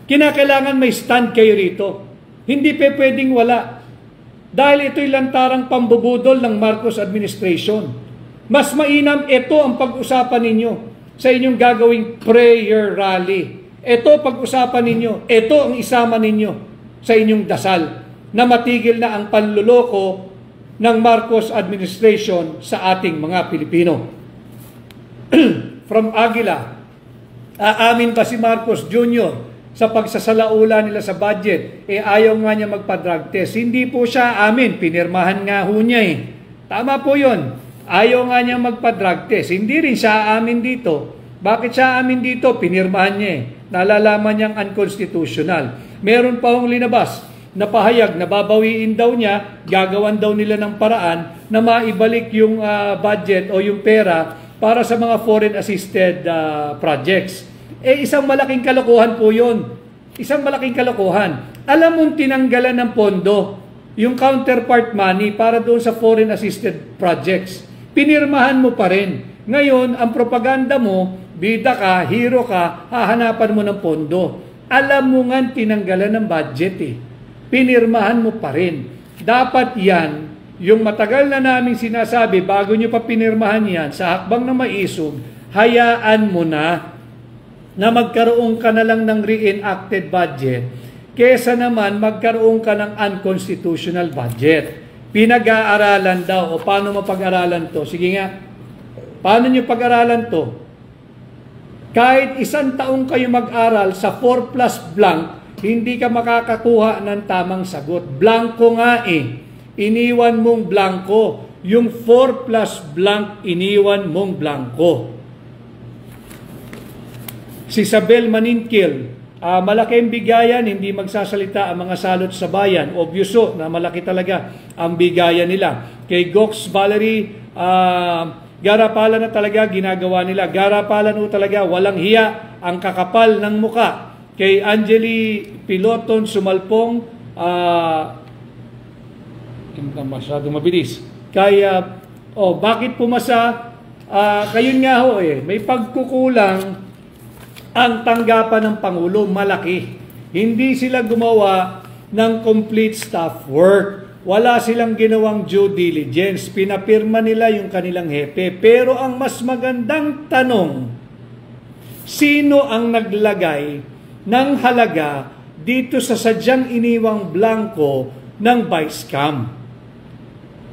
Kinakailangan may stand kayo rito. Hindi pwedeng wala. Dahil ito'y lantarang pambubudol ng Marcos administration. Mas mainam ito ang pag-usapan ninyo sa inyong gagawing prayer rally. Ito pag-usapan ninyo. Ito ang isama ninyo sa inyong dasal na matigil na ang panluloko ng Marcos administration sa ating mga Pilipino. From Aguila, aamin ba si Marcos Jr. sa pagsasalaula nila sa budget? Ayaw nga niya magpa-drug test. Hindi po siya amin. Pinirmahan nga ho niya eh. Tama po yun. Ayaw nga niya magpa-drug test. Hindi rin siya amin dito. Bakit siya amin dito? Pinirmahan niya eh. Nalalaman niyang unconstitutional. Meron pa hong linabas na pahayag na babawiin daw niya, gagawan daw nila ng paraan na maibalik yung budget o yung pera para sa mga foreign assisted projects. Isang malaking kalokohan po yun. Isang malaking kalokohan. Alam mong tinanggalan ng pondo yung counterpart money para doon sa foreign assisted projects. Pinirmahan mo pa rin. Ngayon, ang propaganda mo, bida ka, hero ka, hahanapan mo ng pondo. Alam mo nga tinanggalan ng budget eh. Pinirmahan mo pa rin. Dapat yan, yung matagal na namin sinasabi, bago nyo pa pinirmahan yan, sa hakbang na maisog, hayaan mo na. na magkaroon ka na lang ng reenacted budget kesa naman magkaroon ka ng unconstitutional budget. Pinag-aaralan daw. O paano mapag-aralan to? Sige nga. Paano nyo pag-aralan to? Kahit 1 taong kayo mag-aral sa 4 plus blank, hindi ka makakakuha ng tamang sagot. Blanco nga eh. Iniwan mong blanco. Yung 4 plus blank, iniwan mong blanco. Si Isabel Maninkil, malaking bigayan, hindi magsasalita ang mga salot sa bayan. Obvious na malaki talaga ang bigayan nila. Kay Gox Valerie, garapalan na talaga ginagawa nila. Garapalan talaga, walang hiya, ang kakapal ng muka. Kay Angeli Piloton Sumalpong, hindi masyado mabilis. Kaya, bakit pumasa? Kayun nga ho may pagkukulang ang tanggapan ng Pangulo, malaki. Hindi sila gumawa ng complete staff work. Wala silang ginawang due diligence. Pinapirma nila yung kanilang hepe. Pero ang mas magandang tanong, sino ang naglagay ng halaga dito sa sadyang iniwang blanco ng vice cam?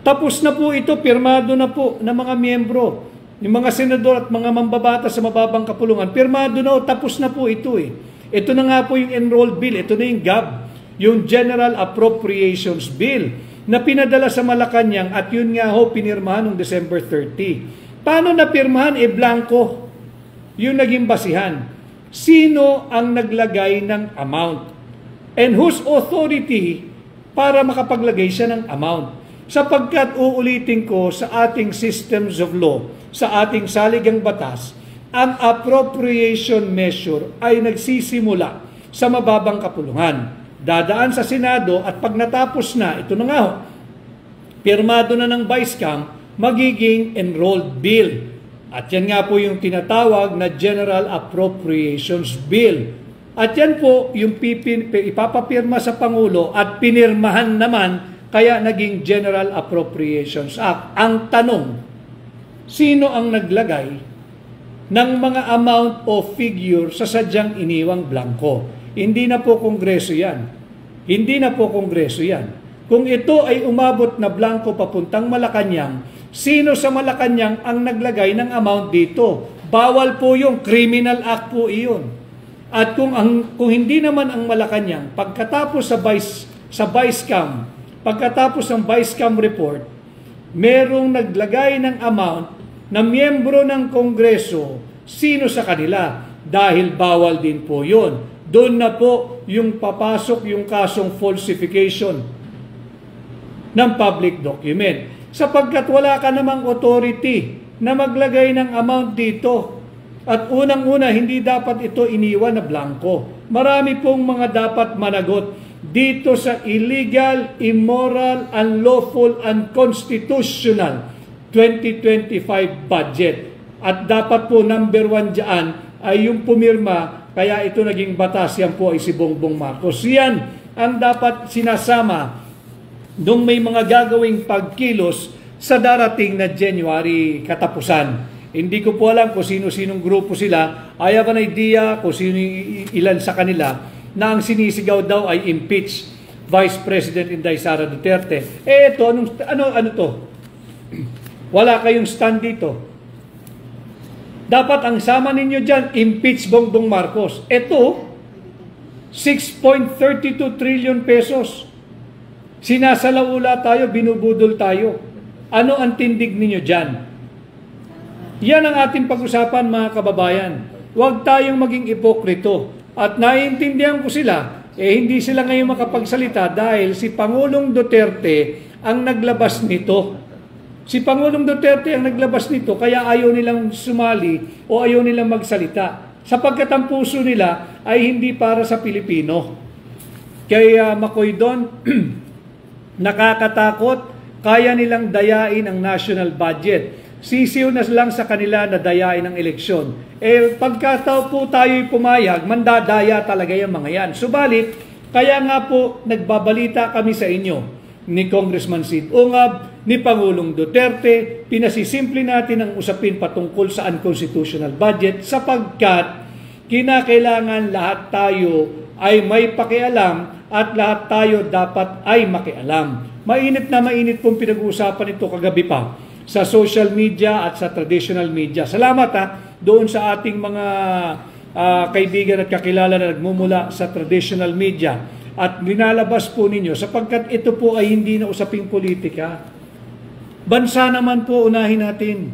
Tapos na po ito, pirmado na po ng mga miyembro. Yung mga senador at mga mambabata sa mababang kapulungan, pirmado na tapos na po ito eh. Ito na nga po yung enrolled bill, ito na yung GAB, yung General Appropriations Bill, na pinadala sa Malacanang at yun nga ho pinirmahan noong December 30. Paano na pirmahan? Blanco. Yung naging basihan. Sino ang naglagay ng amount? And whose authority para makapaglagay siya ng amount? Sapagkat uulitin ko sa ating systems of law, sa ating saligang batas, ang appropriation measure ay nagsisimula sa mababang kapulungan. Dadaan sa Senado at pag natapos na, ito na nga ho, pirmado na ng Vice Cam, magiging enrolled bill. At yan nga po yung tinatawag na General Appropriations Bill. At yan po yung ipapapirma sa Pangulo at pinirmahan naman kaya naging General Appropriations Act. Ang tanong, sino ang naglagay ng mga amount o figure sa sadyang iniwang blanco? Hindi na po Kongreso yan. Hindi na po Kongreso yan. Kung ito ay umabot na blanco papuntang Malacanang, sino sa Malacanang ang naglagay ng amount dito? Bawal po yung criminal act po iyon. At kung hindi naman ang Malacanang, pagkatapos sa Vice Cam, pagkatapos ng Vice Cam report, merong naglagay ng amount na miyembro ng Kongreso, sino sa kanila? Dahil bawal din po yun. Doon na po yung papasok yung kasong falsification ng public document. Sapagkat wala ka namang authority na maglagay ng amount dito. At unang-una, hindi dapat ito iniwan na blanco. Marami pong mga dapat managot dito sa illegal, immoral, unlawful, unconstitutional 2025 budget. At dapat po number 1 dyan ay yung pumirma, kaya ito naging batas, yan po ay si Bongbong Marcos. Yan ang dapat sinasama nung may mga gagawing pagkilos sa darating na January katapusan. Hindi ko po alam kung sino-sinong grupo sila. I have an idea kung sino ilan sa kanila na ang sinisigaw daw ay impeach Vice President Inday Sara Duterte. Ito, ano to? Wala kayong stand dito. Dapat ang sama ninyo dyan, impeach Bongbong Marcos. Ito, 6.32 trillion pesos. Sinasalaula tayo, binubudol tayo. Ano ang tindig ninyo dyan? Yan ang ating pag-usapan, mga kababayan. Huwag tayong maging ipokrito. At naiintindihan ko sila, hindi sila ngayon makapagsalita dahil si Pangulong Duterte ang naglabas nito. Si Pangulong Duterte ang naglabas nito, kaya ayaw nilang sumali o ayaw nilang magsalita. Sapagkat ang puso nila ay hindi para sa Pilipino. Kaya Makoy Don, nakakatakot, kaya nilang dayain ang national budget. Sisiw na lang sa kanila na dayain ang eleksyon. Pagkataw po tayo'y pumayag, mandadaya talaga yung mga yan. Subalit, kaya nga po nagbabalita kami sa inyo ni Congressman Sid Ungab, ni Pangulong Duterte, pinasisimple natin ang usapin patungkol sa unconstitutional budget sapagkat kinakailangan lahat tayo ay may pakialam at lahat tayo dapat ay makialam. Mainit na mainit pong pinag-uusapan ito kagabi pa sa social media at sa traditional media. Salamat doon sa ating mga kaibigan at kakilala na nagmumula sa traditional media at linalabas po ninyo sapagkat ito po ay hindi na usaping politika. Bansa naman po unahin natin.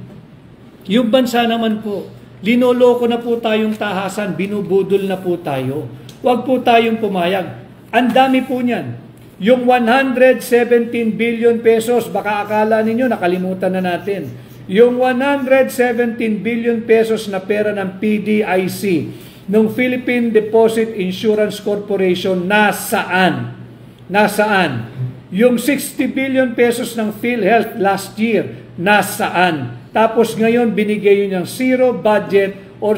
Yung bansa naman po, linoloko na po tayong tahasan, binubudol na po tayo. Huwag po tayong pumayag. Ang dami po niyan. Yung 117 billion pesos, baka akala ninyo nakalimutan na natin. Yung 117 billion pesos na pera ng PDIC, ng Philippine Deposit Insurance Corporation, nasaan? Nasaan? Yung 60 billion pesos ng PhilHealth last year, nasaan? Tapos ngayon binigay yun ng zero budget or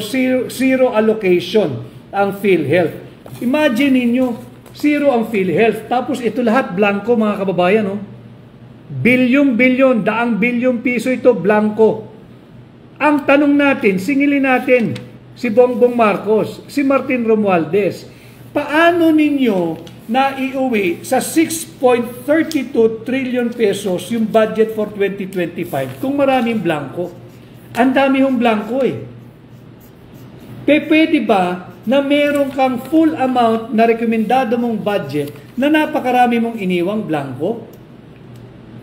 zero allocation ang PhilHealth. Imagine ninyo, zero ang PhilHealth. Tapos ito lahat blanco mga kababayan. Oh. Bilyon-bilyon, daang bilyong piso ito blanco. Ang tanong natin, singilin natin si Bongbong Marcos, si Martin Romualdez. Paano ninyo na iuwi sa 6.32 trillion pesos yung budget for 2025 kung maraming blanco? Ang dami hong blanco eh. Pwede ba na meron kang full amount na rekomendado mong budget na napakarami mong iniwang blanco?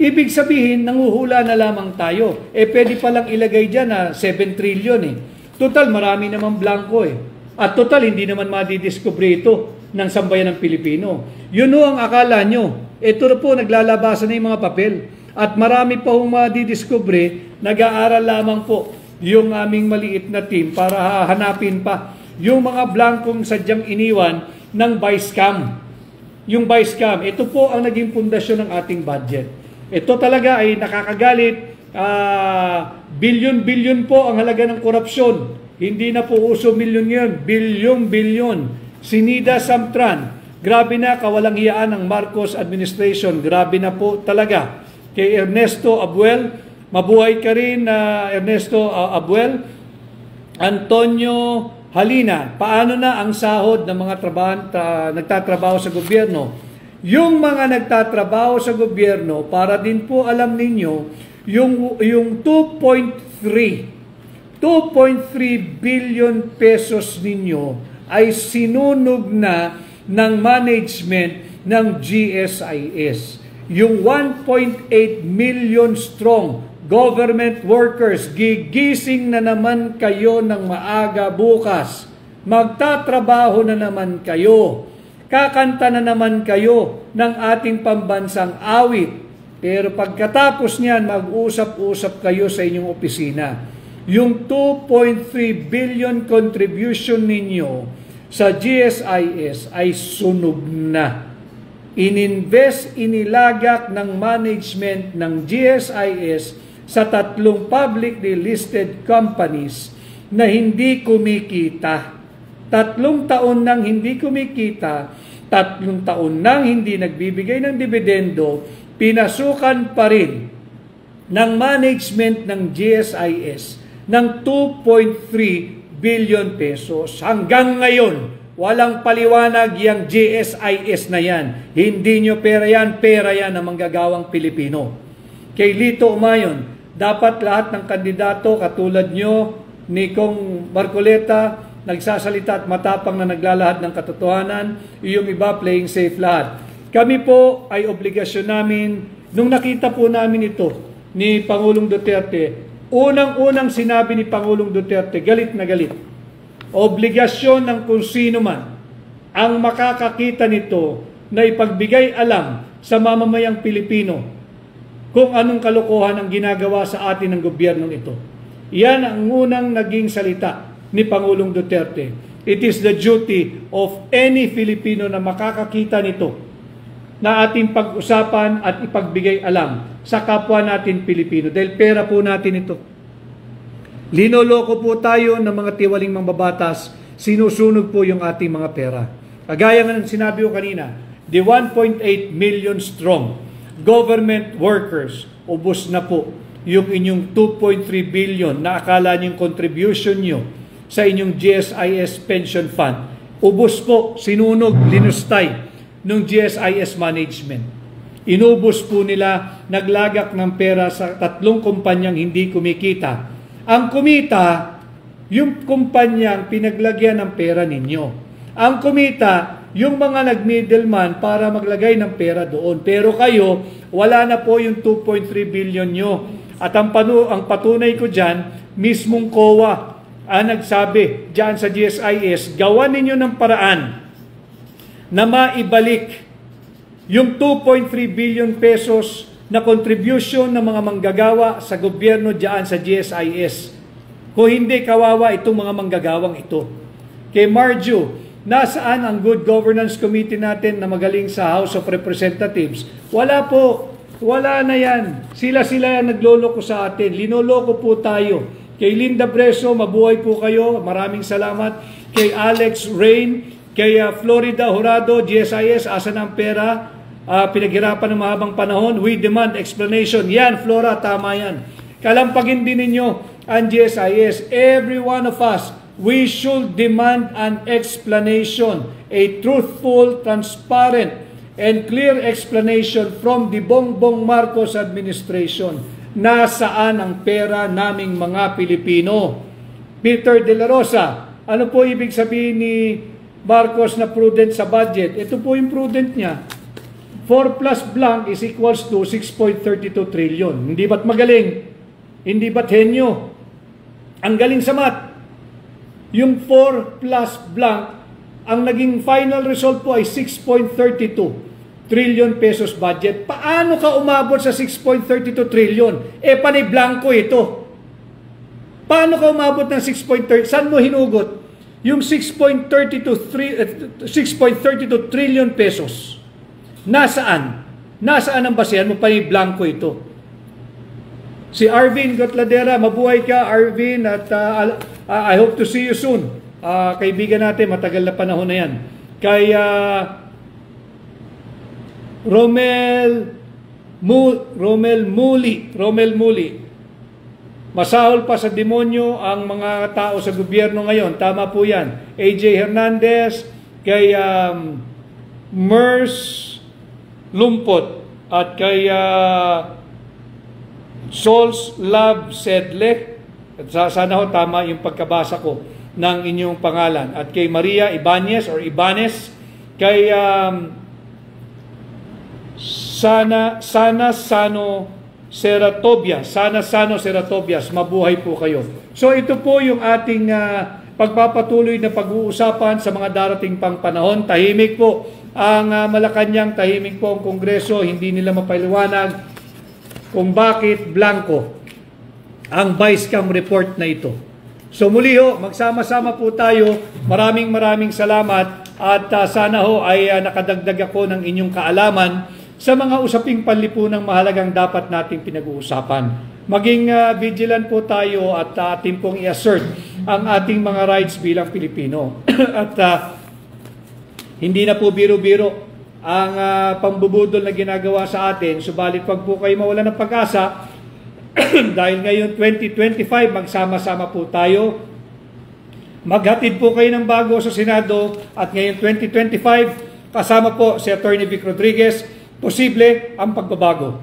Ibig sabihin, nanguhula na lamang tayo. Pwede palang ilagay dyan na 7 trillion eh. Total, marami naman blanco eh. At total, hindi naman madidiscover ito ng sambayan ng Pilipino. Yun o ang akala nyo. Ito na po, naglalabasan na yung mga papel. At marami pa hong madidiscover, nag-aaral lamang po yung aming maliit na team para hanapin pa yung mga blankong sadyang iniwan ng Vice-Cam. Yung Vice-Cam, ito po ang naging pundasyon ng ating budget. Ito talaga ay nakakagalit. Bilyon-bilyon po ang halaga ng korupsyon. Hindi na po uso milyon yun, bilyon-bilyon. Sinida Samtran, grabe na kawalang hiyaan ng Marcos administration. Grabe na po talaga. Kay Ernesto Abuel, mabuhay ka rin Ernesto Abuel. Antonio Halina, paano na ang sahod ng mga nagtatrabaho sa gobyerno? Yung mga nagtatrabaho sa gobyerno, para din po alam ninyo, yung 2.3 billion pesos ninyo ay sinunog na ng management ng GSIS. Yung 1.8 million strong government workers, gigising na naman kayo ng maaga bukas. Magtatrabaho na naman kayo. Kakanta na naman kayo ng ating pambansang awit. Pero pagkatapos niyan, mag-usap-usap kayo sa inyong opisina. Yung 2.3 billion contribution ninyo sa GSIS ay sunog na. Ininvest, inilagak ng management ng GSIS sa 3 publicly listed companies na hindi kumikita. 3 taon nang hindi kumikita, 3 taon nang hindi nagbibigay ng dividendo, pinasukan pa rin ng management ng GSIS ng 2.3 billion pesos. Hanggang ngayon, walang paliwanag yung GSIS na yan. Hindi nyo pera yan ng manggagawang Pilipino. Kay Lito Umayon, dapat lahat ng kandidato katulad nyo, ni Kong Marcoleta, nagsasalita at matapang na naglalahad ng katotohanan, yung iba playing safe lahat. Kami po ay obligasyon namin, nung nakita po namin ito ni Pangulong Duterte, unang-unang sinabi ni Pangulong Duterte, galit na galit. Obligasyon ng kung sino man ang makakakita nito na ipagbigay alam sa mamamayang Pilipino kung anong kalokohan ang ginagawa sa atin ng gobyernong ito. Yan ang unang naging salita ni Pangulong Duterte. It is the duty of any Filipino na makakakita nito na ating pag-usapan at ipagbigay alam sa kapwa natin Pilipino. Dahil pera po natin ito. Linoloko po tayo ng mga tiwaling mambabatas, sinusunog po yung ating mga pera. Kagaya nga ng sinabi ko kanina, the 1.8 million strong government workers, ubos na po yung inyong 2.3 billion na akala niyong contribution nyo sa inyong GSIS pension fund. Ubos po, sinunog, linustay ng GSIS management. Inubos po nila, naglagak ng pera sa 3 kumpanyang hindi kumikita. Ang kumita, yung kumpanyang pinaglagyan ng pera ninyo. Ang kumita, yung mga nag-middleman para maglagay ng pera doon. Pero kayo, wala na po yung 2.3 billion nyo. At ang patunay ko dyan, mismong COA ang nagsabi dyan sa GSIS, gawan ninyo ng paraan na maibalik yung 2.3 billion pesos na contribution ng mga manggagawa sa gobyerno dyan sa GSIS. Kung hindi, kawawa itong mga manggagawang ito. Kay Marjo, nasaan ang Good Governance Committee natin na magaling sa House of Representatives? Wala po. Wala na yan. Sila nagloloko sa atin. Linoloko po tayo. Kay Linda Breso, mabuhay po kayo. Maraming salamat. Kay Alex Rain, kay Florida Jurado, GSIS, asan ang pera? Pinaghirapan ng mahabang panahon. We demand explanation. Yan, Flora, tama yan. Kalampagin din ninyo ang GSIS. Every one of us, we should demand an explanation, a truthful, transparent, and clear explanation from the Bongbong Marcos administration. Nasaan ang pera naming mga Pilipino? Peter De La Rosa, ano po ibig sabihin ni Marcos na prudent sa budget? Ito po yung prudent niya. 4 plus blank is equals to 6.32 trillion. Hindi ba't magaling? Hindi ba't henyo? Ang galing sa math. Yung 4 plus blank, ang naging final result po ay 6.32 trillion pesos budget. Paano ka umabot sa 6.32 trillion? Panay blanco ito. Paano ka umabot ng 6.30? Saan mo hinugot? Yung 6.32 trillion pesos. Nasaan? Nasaan ang basehan mo? Panay blanco ito. Si Arvin Gotladera, mabuhay ka Arvin, at I hope to see you soon. Kaibigan natin, matagal na panahon na yan. Kay Romel Muli, masahol pa sa demonyo ang mga tao sa gobyerno ngayon. Tama po yan. AJ Hernandez, kay Mers Lumpot, at kay Souls Love Sedle. At sana ho tama yung pagkabasa ko ng inyong pangalan. At kay Maria Ibanez or Ibanez, kay Sano Seratobias, mabuhay po kayo. So ito po yung ating pagpapatuloy na pag-uusapan sa mga darating pang panahon. Tahimik po ang Malacanang, tahimik po ang Kongreso, hindi nila mapaliwanag kung bakit blanco ang Vice-Cam report na ito. So muli ho, magsama-sama po tayo. Maraming salamat, at sana ho ay nakadagdag ako ng inyong kaalaman sa mga usaping panlipunang mahalagang dapat nating pinag-uusapan. Maging vigilant po tayo at ating pong i-assert ang ating mga rights bilang Pilipino. At hindi na po biro-biro ang pambubudol na ginagawa sa atin, subalit pag po kayo mawala ng pag-asa, dahil ngayon 2025, magsama-sama po tayo. Maghatid po kayo ng bago sa Senado, at ngayon 2025, kasama po si Atty. Vic Rodriguez, posible ang pagbabago.